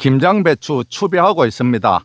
김장배추 추비하고 있습니다.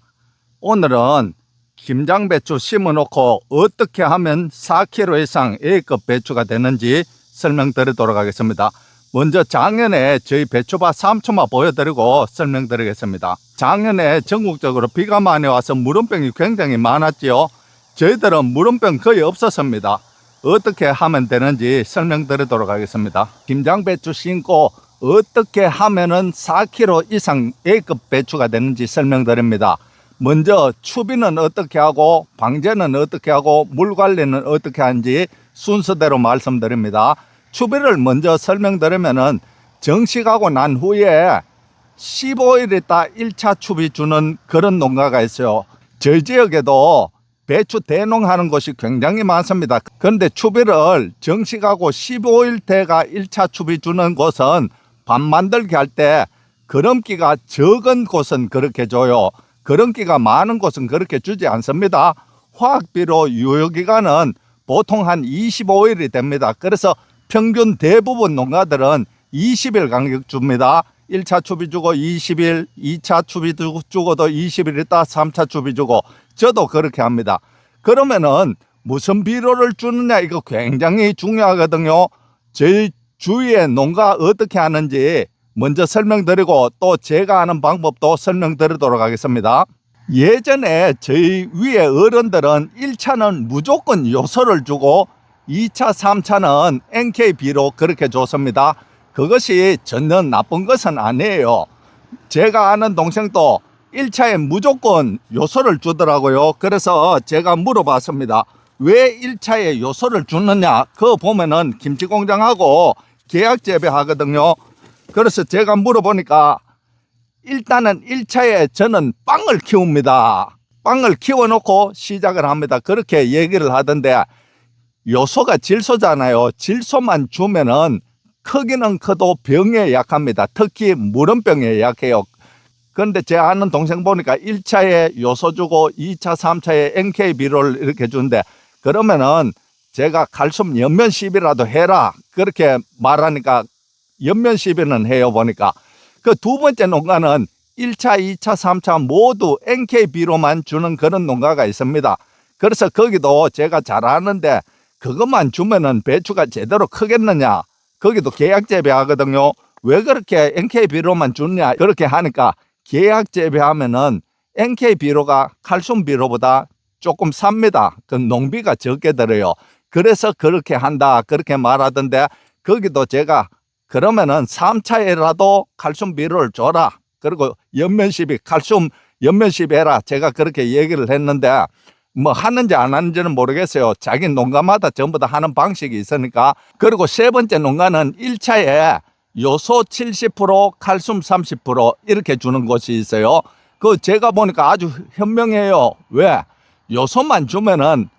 오늘은 김장배추 심어놓고 어떻게 하면 4kg 이상 A급 배추가 되는지 설명드리도록 하겠습니다. 먼저 작년에 저희 배추밭 3초만 보여드리고 설명드리겠습니다. 작년에 전국적으로 비가 많이 와서 물음병이 굉장히 많았지요. 저희들은 물음병 거의 없었습니다. 어떻게 하면 되는지 설명드리도록 하겠습니다. 김장배추 심고 어떻게 하면은 4kg 이상 A급 배추가 되는지 설명드립니다. 먼저 추비는 어떻게 하고 방제는 어떻게 하고 물 관리는 어떻게 하는지 순서대로 말씀드립니다. 추비를 먼저 설명드리면은 정식하고 난 후에 15일 있다 1차 추비 주는 그런 농가가 있어요. 저희 지역에도 배추 대농하는 곳이 굉장히 많습니다. 그런데 추비를 정식하고 15일 대가 1차 추비 주는 곳은 밥 만들기 할 때 거름기가 적은 곳은 그렇게 줘요. 거름기가 많은 곳은 그렇게 주지 않습니다. 화학비료 유효기간은 보통 한 25일이 됩니다. 그래서 평균 대부분 농가들은 20일 간격 줍니다. 1차 추비 주고 20일, 2차 추비 주고도 20일 있다 3차 추비 주고 저도 그렇게 합니다. 그러면은 무슨 비료를 주느냐 이거 굉장히 중요하거든요. 저희 주위에 농가 어떻게 하는지 먼저 설명드리고 또 제가 하는 방법도 설명드리도록 하겠습니다. 예전에 저희 위에 어른들은 1차는 무조건 요소를 주고 2차, 3차는 NK비로 그렇게 줬습니다. 그것이 전혀 나쁜 것은 아니에요. 제가 아는 동생도 1차에 무조건 요소를 주더라고요. 그래서 제가 물어봤습니다. 왜 1차에 요소를 주느냐? 그거 보면은 김치공장하고 계약재배 하거든요. 그래서 제가 물어보니까 일단은 1차에 저는 빵을 키웁니다. 빵을 키워놓고 시작을 합니다. 그렇게 얘기를 하던데 요소가 질소잖아요. 질소만 주면은 크기는 커도 병에 약합니다. 특히 물음병에 약해요. 그런데 제 아는 동생 보니까 1차에 요소 주고 2차, 3차에 NK비료를 이렇게 주는데 그러면은 제가 칼슘 연면 시비라도 해라 그렇게 말하니까 연면 시비는 해요 보니까. 그 두 번째 농가는 1차, 2차, 3차 모두 NK비료만 주는 그런 농가가 있습니다. 그래서 거기도 제가 잘 아는데 그것만 주면은 배추가 제대로 크겠느냐? 거기도 계약 재배하거든요. 왜 그렇게 NK비료만 주느냐? 그렇게 하니까 계약 재배하면은 NK비료가 칼슘비료보다 조금 삽니다. 그 농비가 적게 들어요. 그래서 그렇게 한다. 그렇게 말하던데 거기도 제가 그러면은 3차에라도 칼슘비료를 줘라. 그리고 연면시비, 칼슘 연면시비 해라. 제가 그렇게 얘기를 했는데 뭐 하는지 안 하는지는 모르겠어요. 자기 농가마다 전부 다 하는 방식이 있으니까. 그리고 세 번째 농가는 1차에 요소 70%, 칼슘 30% 이렇게 주는 곳이 있어요. 그 제가 보니까 아주 현명해요. 왜? 요소만 주면은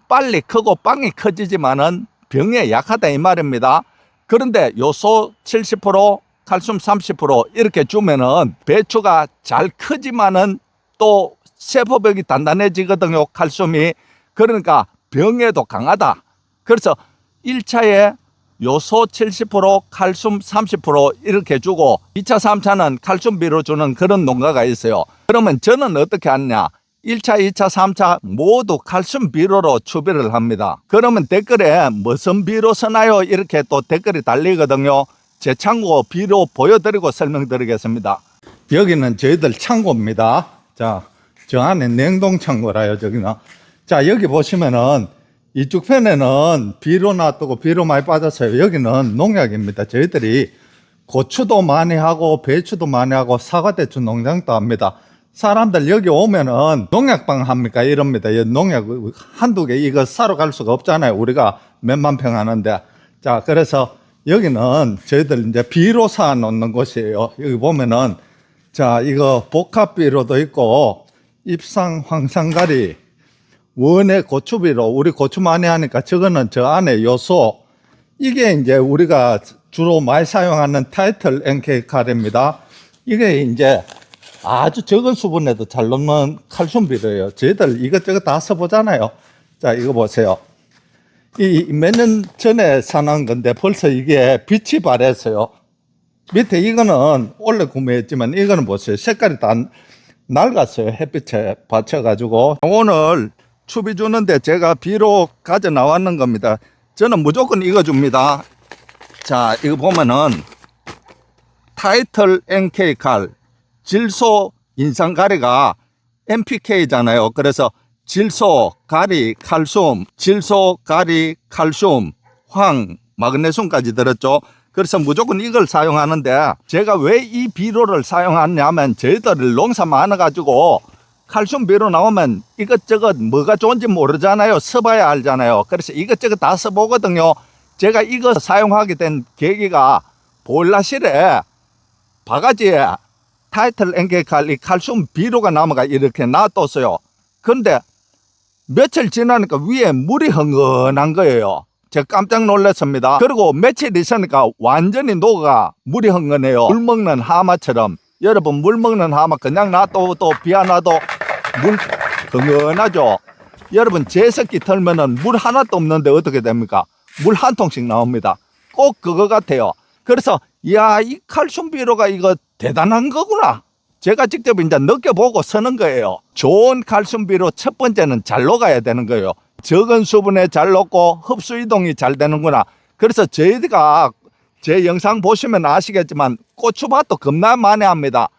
빨리 크고 빵이 커지지만은 병에 약하다 이 말입니다. 그런데 요소 70%, 칼슘 30% 이렇게 주면은 배추가 잘 크지만은 또 세포벽이 단단해지거든요. 칼슘이. 그러니까 병에도 강하다. 그래서 1차에 요소 70%, 칼슘 30% 이렇게 주고 2차, 3차는 칼슘비로 주는 그런 농가가 있어요. 그러면 저는 어떻게 하느냐? 1차, 2차, 3차 모두 칼슘비료로 추비를 합니다. 그러면 댓글에 무슨 비료 쓰나요? 이렇게 또 댓글이 달리거든요. 제 창고 비료 보여드리고 설명드리겠습니다. 여기는 저희들 창고입니다. 자, 저 안에 냉동 창고라요, 저기는. 자, 여기 보시면은 이쪽 편에는 비료 놔두고 비료 많이 빠졌어요. 여기는 농약입니다. 저희들이 고추도 많이 하고 배추도 많이 하고 사과대추 농장도 합니다. 사람들 여기 오면은 농약방 합니까? 이럽니다. 농약 한두 개 이거 사러 갈 수가 없잖아요. 우리가 몇만 평 하는데. 자, 그래서 여기는 저희들 이제 비료 사 놓는 곳이에요. 여기 보면은 자, 이거 복합비료도 있고 입상 황산가리 원예 고추비료 우리 고추 많이 하니까 저거는 저 안에 요소 이게 이제 우리가 주로 많이 사용하는 타이틀 NK칼입니다. 이게 이제 아주 적은 수분에도 잘 녹는 칼슘비료예요. 저희들 이것저것 다 써보잖아요. 자, 이거 보세요. 이 몇 년 전에 사놓은 건데 벌써 이게 빛이 발했어요. 밑에 이거는 원래 구매했지만 이거는 보세요. 색깔이 다 낡았어요. 햇빛에 받쳐가지고. 오늘 추비 주는데 제가 비로 가져 나왔는 겁니다. 저는 무조건 이거 줍니다. 자, 이거 보면은 타이틀 NK 칼, 질소 인상 가리가 NPK잖아요. 그래서 질소, 가리, 칼슘, 질소, 가리, 칼슘, 황, 마그네슘까지 들었죠. 그래서 무조건 이걸 사용하는데, 제가 왜 이 비료를 사용하냐면 저희들 농사 많아가지고 칼슘 비료 나오면 이것저것 뭐가 좋은지 모르잖아요. 써봐야 알잖아요. 그래서 이것저것 다 써보거든요. 제가 이거 사용하게 된 계기가 보일러실에 바가지에 타이틀 NK칼 이 칼슘 비료가 남아가 이렇게 놔뒀어요. 그런데 며칠 지나니까 위에 물이 흥건한 거예요. 제가 깜짝 놀랐습니다. 그리고 며칠 있으니까 완전히 녹아 물이 흥건해요. 물 먹는 하마처럼. 여러분, 물 먹는 하마 그냥 놔둬도 비 안 와도 물 흥건하죠. 여러분, 제습기 털면은 물 하나도 없는데 어떻게 됩니까? 물 한 통씩 나옵니다. 꼭 그거 같아요. 그래서 이야, 이 칼슘 비료가 이거 대단한 거구나. 제가 직접 이제 느껴보고 쓰는 거예요. 좋은 칼슘 비료 첫 번째는 잘 녹아야 되는 거예요. 적은 수분에 잘 녹고 흡수 이동이 잘 되는구나. 그래서 저희가 제 영상 보시면 아시겠지만 고추밭도 겁나 많이 합니다.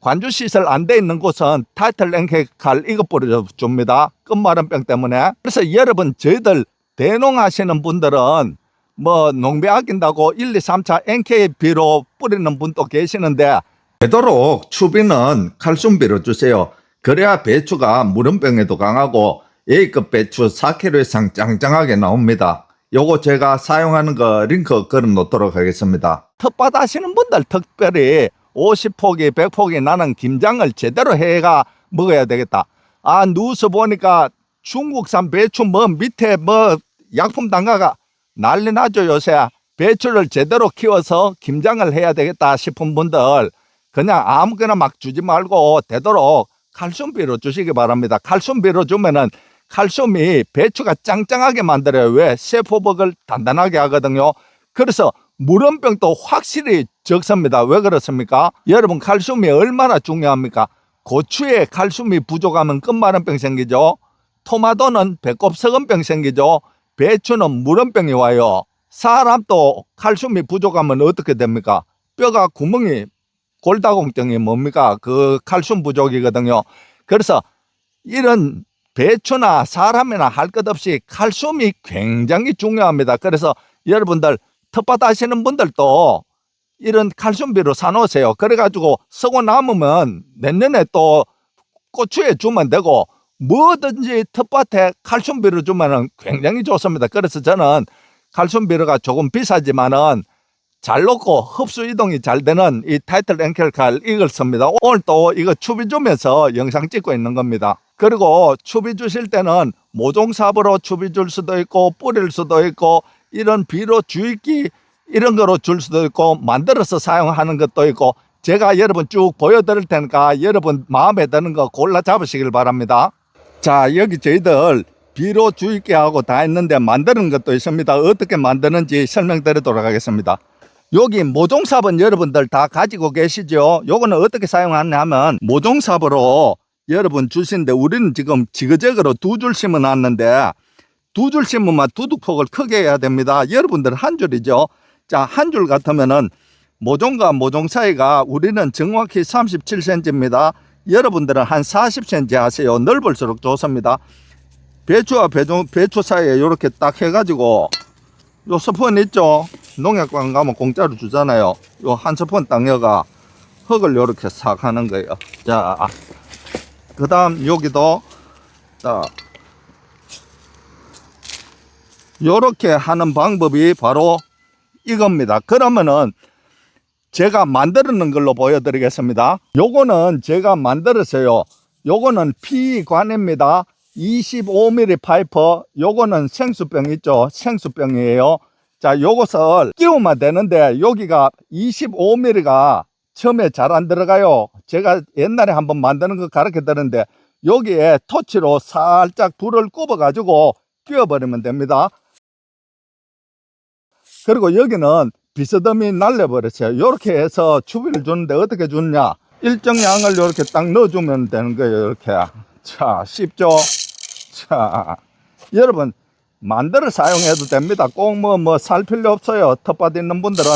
관주 시설 안 돼 있는 곳은 타이틀 NK 칼 이거 뿌려줍니다. 끝마름병 때문에. 그래서 여러분, 저희들 대농 하시는 분들은 뭐 농비 아낀다고 1, 2, 3차 NK 비료 뿌리는 분도 계시는데, 되도록 추비는 칼슘 비료 주세요. 그래야 배추가 무름병에도 강하고 A급 배추 4kg 이상 짱짱하게 나옵니다. 요거 제가 사용하는 거 링크 걸어 놓도록 하겠습니다. 텃밭 하시는 분들 특별히 50포기 100포기 나는 김장을 제대로 해가 먹어야 되겠다. 아, 누워서 보니까 중국산 배추 뭐 밑에 뭐 약품 단가가 난리 나죠. 요새 배추를 제대로 키워서 김장을 해야 되겠다 싶은 분들 그냥 아무거나 막 주지 말고 되도록 칼슘 비료 주시기 바랍니다. 칼슘 비료 주면은 칼슘이 배추가 짱짱하게 만들어요. 왜? 세포벽을 단단하게 하거든요. 그래서 무름병도 확실히 적습니다. 왜 그렇습니까? 여러분, 칼슘이 얼마나 중요합니까? 고추에 칼슘이 부족하면 끝마름병 생기죠. 토마토는 배꼽석은병 생기죠. 배추는 무름병이 와요. 사람도 칼슘이 부족하면 어떻게 됩니까? 뼈가 구멍이, 골다공증이 뭡니까? 그 칼슘 부족이거든요. 그래서 이런 배추나 사람이나 할 것 없이 칼슘이 굉장히 중요합니다. 그래서 여러분들 텃밭 하시는 분들도 이런 칼슘비료 사놓으세요. 그래가지고 쓰고 남으면 내년에 또 고추에 주면 되고, 뭐든지 텃밭에 칼슘비료 주면 굉장히 좋습니다. 그래서 저는 칼슘비료가 조금 비싸지만은 잘 녹고 흡수 이동이 잘 되는 이 타이틀 NK 칼 이걸 씁니다. 오늘 또 이거 추비 주면서 영상 찍고 있는 겁니다. 그리고 추비 주실 때는 모종삽으로 추비 줄 수도 있고 뿌릴 수도 있고 이런 비료 주입기 이런 거로 줄 수도 있고 만들어서 사용하는 것도 있고, 제가 여러분 쭉 보여드릴 테니까 여러분 마음에 드는 거 골라 잡으시길 바랍니다. 자, 여기 저희들 비료 주입기하고 다 있는데 만드는 것도 있습니다. 어떻게 만드는지 설명드리도록 하겠습니다. 여기 모종삽은 여러분들 다 가지고 계시죠? 요거는 어떻게 사용하냐 하면 모종삽으로 여러분 주시는데, 우리는 지금 지그재그로 2줄 심어 놨는데 2줄 심으면 두둑폭을 크게 해야 됩니다. 여러분들 한 줄이죠. 자, 한 줄 같으면은 모종과 모종 사이가 우리는 정확히 37cm입니다. 여러분들은 한 40cm 하세요. 넓을수록 좋습니다. 배추와 배추 사이에 이렇게 딱 해가지고 요 스푼 있죠? 농약관 가면 공짜로 주잖아요. 요 한 스푼 땅여가 흙을 이렇게 싹 하는 거예요. 자, 그 다음 여기도 딱 요렇게 하는 방법이 바로 이겁니다. 그러면은 제가 만드는 걸로 보여드리겠습니다. 요거는 제가 만들었어요. 요거는 P관입니다. 25mm 파이프. 요거는 생수병 있죠? 생수병이에요. 자, 요것을 끼우면 되는데 여기가 25mm가 처음에 잘 안 들어가요. 제가 옛날에 한번 만드는 거 가르쳐 드렸는데 여기에 토치로 살짝 불을 굽어 가지고 끼워버리면 됩니다. 그리고 여기는 비스듬히 날려버렸어요. 이렇게 해서 추비를 주는데 어떻게 주느냐, 일정 양을 이렇게 딱 넣어주면 되는 거예요. 이렇게. 자, 쉽죠? 자, 여러분 만들어 사용해도 됩니다. 꼭 뭐 살 필요 없어요. 텃밭 있는 분들은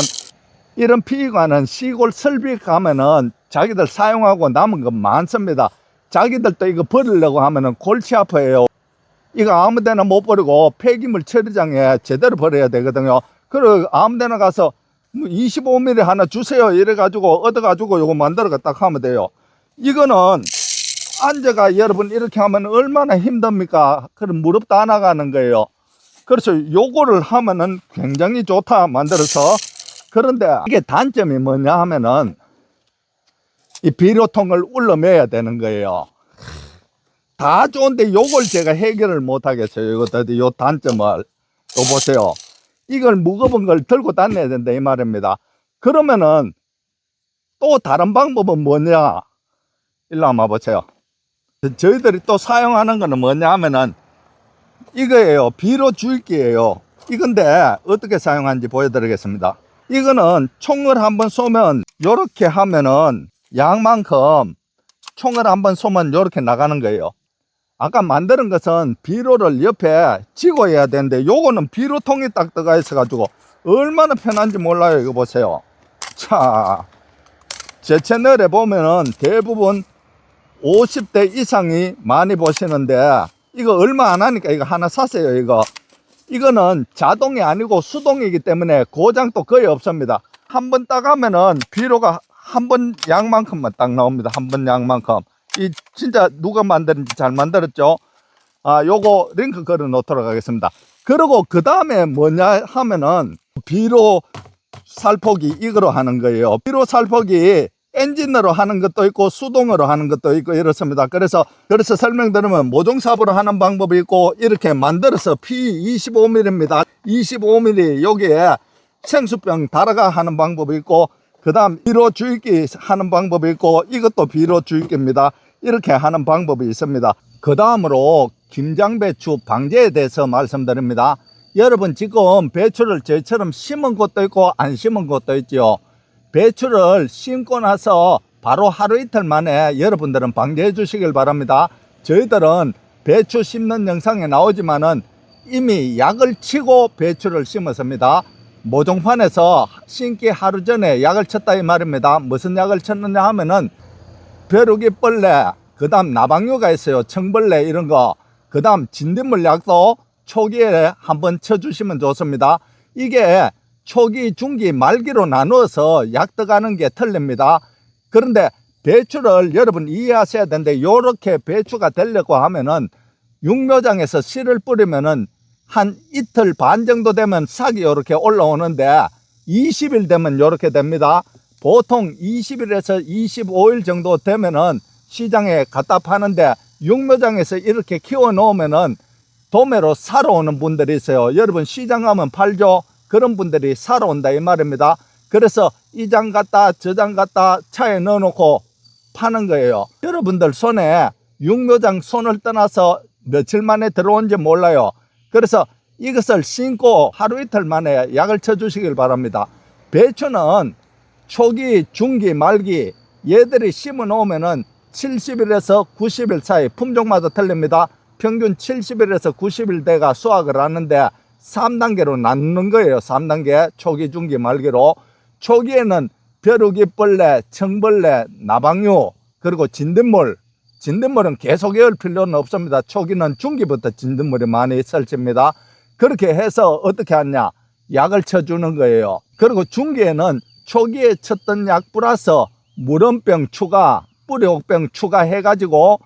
이런 피관은 시골 설비 가면은 자기들 사용하고 남은 거 많습니다. 자기들도 이거 버리려고 하면은 골치 아파요. 이거 아무데나 못 버리고 폐기물 처리장에 제대로 버려야 되거든요. 그리고 아무데나 가서 25mm 하나 주세요 이래가지고 얻어가지고 요거 만들어 딱 하면 돼요. 이거는 앉아가 여러분 이렇게 하면 얼마나 힘듭니까? 그럼 무릎도 안 나가는 거예요. 그래서 요거를 하면은 굉장히 좋다 만들어서. 그런데 이게 단점이 뭐냐 하면은 이 비료통을 울러매야 되는 거예요. 다 좋은데 요걸 제가 해결을 못 하겠어요. 요 단점을. 또 보세요. 이걸 무거운 걸 들고 다녀야 된다 이 말입니다. 그러면은 또 다른 방법은 뭐냐? 일로 한번 보세요. 저희들이 또 사용하는 거는 뭐냐 하면은 이거예요. 비료 줄기예요. 이건데 어떻게 사용하는지 보여드리겠습니다. 이거는 총을 한번 쏘면 요렇게 하면은 양만큼 총을 한번 쏘면 요렇게 나가는 거예요. 아까 만드는 것은 비료를 옆에 지고 해야 되는데 요거는 비료통이 딱 들어가 있어 가지고 얼마나 편한지 몰라요. 이거 보세요. 자, 제 채널에 보면은 대부분 50대 이상이 많이 보시는데 이거 얼마 안 하니까 이거 하나 샀어요. 이거는 자동이 아니고 수동이기 때문에 고장도 거의 없습니다. 한번 따가면은 비료가 한 번 양만큼만 딱 나옵니다. 한 번 양만큼. 이 진짜 누가 만드는지 잘 만들었죠. 요거 링크 걸어 놓도록 하겠습니다. 그리고 그 다음에 뭐냐 하면은 비료 살포기 이거로 하는 거예요. 비료 살포기 엔진으로 하는 것도 있고 수동으로 하는 것도 있고 이렇습니다. 그래서 설명드리면 모종삽으로 하는 방법이 있고 이렇게 만들어서 피 25mm입니다. 25mm 여기에 생수병 달아가 하는 방법이 있고 그 다음 비료 주입기 하는 방법이 있고 이것도 비료 주입기입니다. 이렇게 하는 방법이 있습니다. 그 다음으로 김장배추 방제에 대해서 말씀드립니다. 여러분 지금 배추를 저희처럼 심은 것도 있고 안 심은 것도 있죠. 배추를 심고 나서 바로 하루 이틀 만에 여러분들은 방제해 주시길 바랍니다. 저희들은 배추 심는 영상에 나오지만은 이미 약을 치고 배추를 심었습니다. 모종판에서 심기 하루 전에 약을 쳤다 이 말입니다. 무슨 약을 쳤느냐 하면은 벼룩이벌레, 그 다음 나방류가 있어요. 청벌레 이런 거. 그 다음 진딧물 약도 초기에 한번 쳐주시면 좋습니다. 이게 초기, 중기, 말기로 나누어서 약 들어가는 게 틀립니다. 그런데 배추를 여러분 이해하셔야 되는데 요렇게 배추가 되려고 하면은 육묘장에서 씨를 뿌리면은 한 이틀 반 정도 되면 싹이 이렇게 올라오는데 20일 되면 이렇게 됩니다. 보통 20일에서 25일 정도 되면은 시장에 갖다 파는데 육묘장에서 이렇게 키워 놓으면은 도매로 사러 오는 분들이 있어요. 여러분 시장 가면 팔죠. 그런 분들이 사러 온다 이 말입니다. 그래서 이 장 갖다 저 장 갖다 차에 넣어 놓고 파는 거예요. 여러분들 손에 육묘장 손을 떠나서 며칠 만에 들어온지 몰라요. 그래서 이것을 심고 하루 이틀 만에 약을 쳐 주시길 바랍니다. 배추는 초기, 중기, 말기 얘들이 심어 놓으면은 70일에서 90일 사이, 품종마다 틀립니다. 평균 70일에서 90일 대가 수확을 하는데 3단계로 나누는 거예요. 3단계, 초기, 중기, 말기로. 초기에는 벼룩이벌레, 청벌레, 나방류, 그리고 진딧물. 진딧물은 계속 열 필요는 없습니다. 초기는 중기부터 진딧물이 많이 설칩니다. 그렇게 해서 어떻게 하냐, 약을 쳐주는 거예요. 그리고 중기에는 초기에 쳤던 약 플러스 물원병 추가, 뿌리옥병 추가해 가지고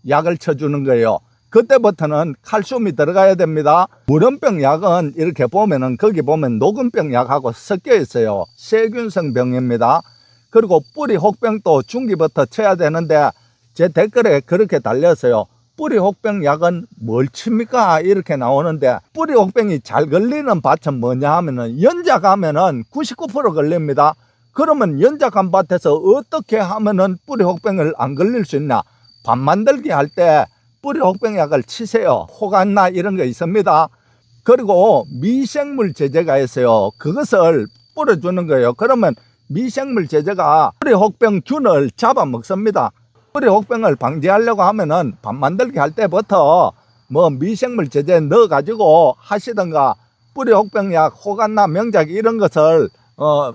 약을 쳐주는 거예요. 그때부터는 칼슘이 들어가야 됩니다. 물원병 약은 이렇게 보면은 거기 보면 녹은병 약하고 섞여 있어요. 세균성 병입니다. 그리고 뿌리 혹병도 중기부터 쳐야 되는데 제 댓글에 그렇게 달렸어요. 뿌리 혹병 약은 뭘 칩니까? 이렇게 나오는데 뿌리 혹병이 잘 걸리는 밭은 뭐냐 하면은 연작하면은 99% 걸립니다. 그러면 연작한 밭에서 어떻게 하면은 뿌리 혹병을 안 걸릴 수 있나? 밥 만들기 할 때 뿌리 혹병 약을 치세요. 호간나 이런 거 있습니다. 그리고 미생물 제제가 있어요. 그것을 뿌려주는 거예요. 그러면 미생물 제제가 뿌리 혹병균을 잡아먹습니다. 뿌리 혹병을 방지하려고 하면은 밥 만들기 할 때부터 뭐 미생물 제제 넣어가지고 하시던가 뿌리 혹병약, 호간나, 명작 이런 것을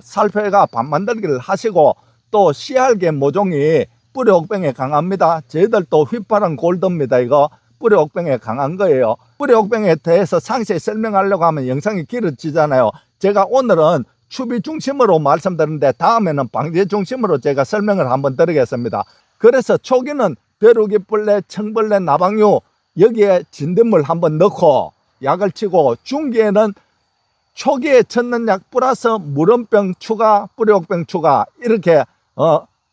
살포해가 밥 만들기를 하시고 또 씨알개 모종이 뿌리 혹병에 강합니다. 저희들도 휘파람 골드입니다. 이거 뿌리 혹병에 강한 거예요. 뿌리 혹병에 대해서 상세히 설명하려고 하면 영상이 길어지잖아요. 제가 오늘은 추비 중심으로 말씀드렸는데 다음에는 방제 중심으로 제가 설명을 한번 드리겠습니다. 그래서 초기는 벼룩이벌레, 청벌레, 나방류 여기에 진딧물 한번 넣고 약을 치고 중기에는 초기에 쳤는 약 플러스 물원병 추가, 뿌리혹병 추가 이렇게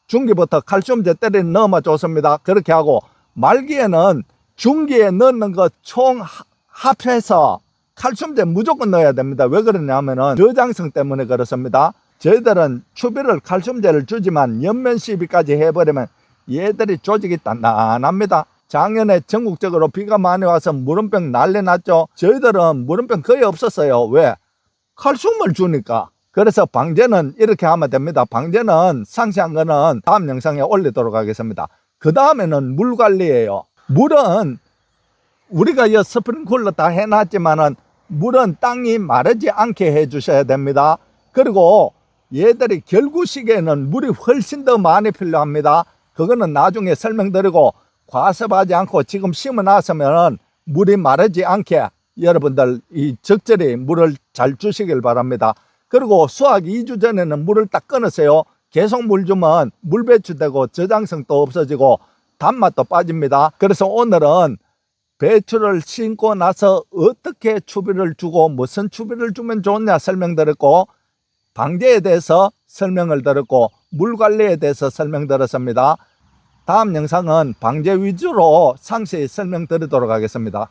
중기부터 칼슘제 때려 넣어 줬습니다. 그렇게 하고 말기에는 중기에 넣는 것 총 합해서 칼슘제 무조건 넣어야 됩니다. 왜 그러냐면은 저장성 때문에 그렇습니다. 저희들은 추비를 칼슘제를 주지만 연면 시비까지 해버리면 얘들이 조직이 단단합니다. 작년에 전국적으로 비가 많이 와서 물원병 난리 났죠. 저희들은 물원병 거의 없었어요. 왜? 칼슘을 주니까. 그래서 방제는 이렇게 하면 됩니다. 방제는 상세한 거는 다음 영상에 올리도록 하겠습니다. 그 다음에는 물 관리예요. 물은 우리가 이 스프링클러 다 해놨지만은 물은 땅이 마르지 않게 해 주셔야 됩니다. 그리고 얘들이 결구 시기에는 물이 훨씬 더 많이 필요합니다. 그거는 나중에 설명드리고 과습하지 않고 지금 심어 놨으면 물이 마르지 않게 여러분들 이 적절히 물을 잘 주시길 바랍니다. 그리고 수확 2주 전에는 물을 딱 끊으세요. 계속 물 주면 물 배출되고 저장성도 없어지고 단맛도 빠집니다. 그래서 오늘은 배추를 심고 나서 어떻게 추비를 주고 무슨 추비를 주면 좋냐 설명드렸고 방제에 대해서 설명을 드렸고 물 관리에 대해서 설명드렸습니다. 다음 영상은 방제 위주로 상세히 설명드리도록 하겠습니다.